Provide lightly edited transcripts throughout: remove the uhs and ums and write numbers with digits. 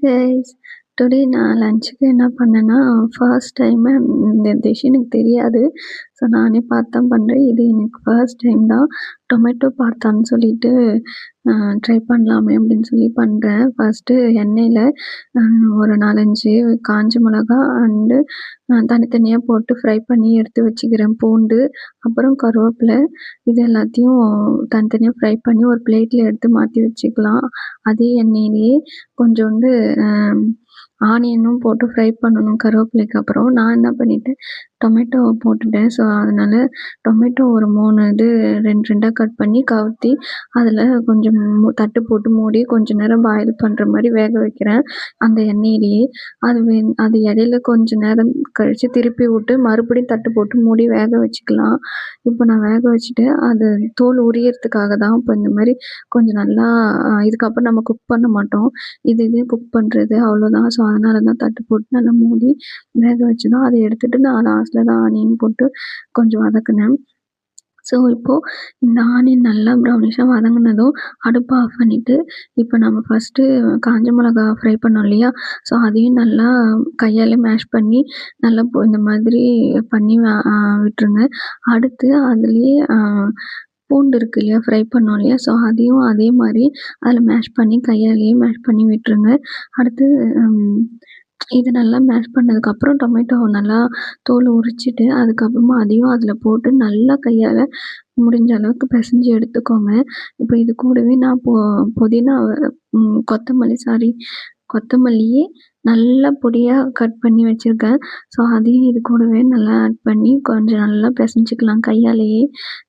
Guys, today நான் லஞ்சுக்கு என்ன பண்ணேன்னா, ஃபர்ஸ்ட் டைமு இந்த டிஷ் எனக்கு தெரியாது. ஸோ நானே பார்த்து தான் பண்ணுறேன். இது எனக்கு ஃபர்ஸ்ட் டைம் தான். டொமேட்டோ பார்த்தான்னு சொல்லிட்டு ட்ரை பண்ணலாமே அப்படின்னு சொல்லி பண்ணுறேன். ஃபர்ஸ்ட்டு எண்ணெயில் ஒரு 4, 5 காஞ்ச மிளகா அண்டு தனித்தனியாக போட்டு ஃப்ரை பண்ணி எடுத்து வச்சுக்கிறேன். பூண்டு, அப்புறம் கருவேப்பிலை, இது எல்லாத்தையும் தனித்தனியாக ஃப்ரை பண்ணி ஒரு பிளேட்டில் எடுத்து மாற்றி வச்சுக்கலாம். அதே எண்ணெயிலேயே கொஞ்சோண்டு ஆனியனும் போட்டு ஃப்ரை பண்ணணும் கருவேப்பிலைக்கு அப்புறம். நான் என்ன பண்ணிட்டேன், டொமேட்டோ போட்டுட்டேன். ஸோ அதனால் டொமேட்டோ ஒரு 3 இது 2 2ஆ கட் பண்ணி கவுத்தி அதில் கொஞ்சம் தட்டு போட்டு மூடி கொஞ்ச நேரம் பாயில் பண்ணுற மாதிரி வேக வைக்கிறேன் அந்த எண்ணெயிலேயே. அது இடையில கொஞ்ச நேரம் கழித்து திருப்பி விட்டு மறுபடியும் தட்டு போட்டு மூடி வேக வச்சுக்கலாம். இப்போ நான் வேக வச்சுட்டு அது தோல் உரியறதுக்காக தான் இப்போ இந்த மாதிரி கொஞ்சம் நல்லா இதுக்கப்புறம் நம்ம குக் பண்ண மாட்டோம். இதையும் குக் பண்ணுறது அவ்வளோதான். ஸோ அதனால தான் தட்டு போட்டு நல்லா மூடி வேக வச்சு தான் அதை எடுத்துட்டு நான் லாஸ்ட்டில் தான் ஆனியன் போட்டு கொஞ்சம் வதக்குனேன். ஸோ இப்போது இந்த ஆனியன் நல்லா ப்ரௌனிஷாக வதங்கினதும் அடுப்பை ஆஃப் பண்ணிவிட்டு, இப்போ நம்ம ஃபஸ்ட்டு காஞ்ச மிளகா ஃப்ரை பண்ணோம் இல்லையா? ஸோ அதையும் நல்லா கையாலே மேஷ் பண்ணி நல்லா இந்த மாதிரி பண்ணி விட்டுருங்க. அடுத்து அதுலேயே பூண்டு இருக்கு இல்லையா, ஃப்ரை பண்ணோம் இல்லையா? ஸோ அதையும் அதே மாதிரி அதில் மேஷ் பண்ணி கையாலேயே மேஷ் பண்ணி விட்டுருங்க. அடுத்து இது நல்லா மேஷ் பண்ணதுக்கப்புறம் டொமேட்டோவை நல்லா தோல் உரிச்சிட்டு அதுக்கப்புறமா அதையும் அதில் போட்டு நல்லா கையால் முடிஞ்ச அளவுக்கு பிசைஞ்சு எடுத்துக்கோங்க. இப்போ இது கூடவே நான் புதினா கொத்தமல்லியே நல்லா பொடியாக கட் பண்ணி வச்சுருக்கேன். ஸோ அதையும் இது கூடவே நல்லா ஆட் பண்ணி கொஞ்சம் நல்லா பிசைஞ்சிக்கலாம் கையாலேயே.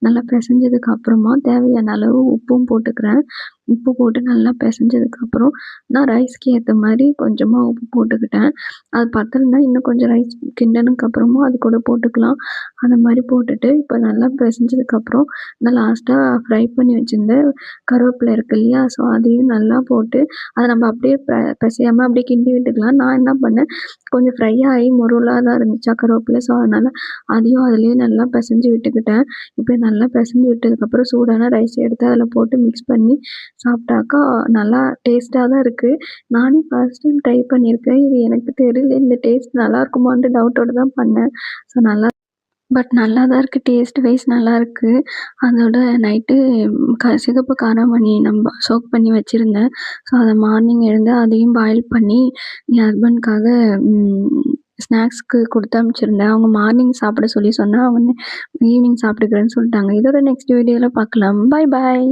நல்லா பிசைஞ்சதுக்கப்புறமா தேவையான அளவு உப்பும் போட்டுக்கிறேன். உப்பு போட்டு நல்லா பிசைஞ்சதுக்கப்புறம் நான் ரைஸ்க்கு ஏற்ற மாதிரி கொஞ்சமாக உப்பு போட்டுக்கிட்டேன். அது பத்தலைன்னா இன்னும் கொஞ்சம் ரைஸ் கிண்டினதுக்கப்புறமா அது கூட போட்டுக்கலாம். அந்த மாதிரி போட்டுட்டு இப்போ நல்லா பிசைஞ்சதுக்கப்புறம் நான் லாஸ்ட்டாக ஃப்ரை பண்ணி வச்சுருந்த கருவேப்பிலை இருக்கு இல்லையா? ஸோ அதையும் நல்லா போட்டு அதை நம்ம அப்படியே பிசையாமல் அப்படியே கிண்டி விட்டுக்கலாம். நான் என்ன பண்ணேன், கொஞ்சம் ஃப்ரை ஆகி முருவலாக தான் இருந்துச்சா கருவேப்பிலை. ஸோ அதனால் அதையும் அதிலேயே நல்லா பிசைஞ்சு விட்டுக்கிட்டேன். இப்போ நல்லா பிசைஞ்சு விட்டதுக்கப்புறம் சூடான ரைஸ் எடுத்து அதில் போட்டு மிக்ஸ் பண்ணி சாப்பிட்டாக்கா நல்லா டேஸ்ட்டாக தான் இருக்குது. நானே ஃபர்ஸ்ட் டைம் ட்ரை பண்ணியிருக்கேன். இது எனக்கு தெரியல இந்த டேஸ்ட் நல்லா இருக்குமான்ட்டு டவுட்டோடு தான் பண்ணேன். ஸோ நல்லா தான் இருக்குது. டேஸ்ட் வைஸ் நல்லாயிருக்கு. அதோட நைட்டு சிகப்பு காராமணி நம்ம சோக் பண்ணி வச்சுருந்தேன். ஸோ அதை மார்னிங் எழுந்து அதையும் பாயில் பண்ணி என் ஹஸ்பண்ட்காக ஸ்நாக்ஸ்க்கு கொடுத்து அனுப்பிச்சிருந்தேன். அவங்க மார்னிங் சாப்பிட சொல்லி சொன்னேன். அவங்க ஈவினிங் சாப்பிட்டுக்கிறேன்னு சொல்லிட்டாங்க. இதோட நெக்ஸ்ட் வீடியோவில் பார்க்கலாம். பாய் பாய்.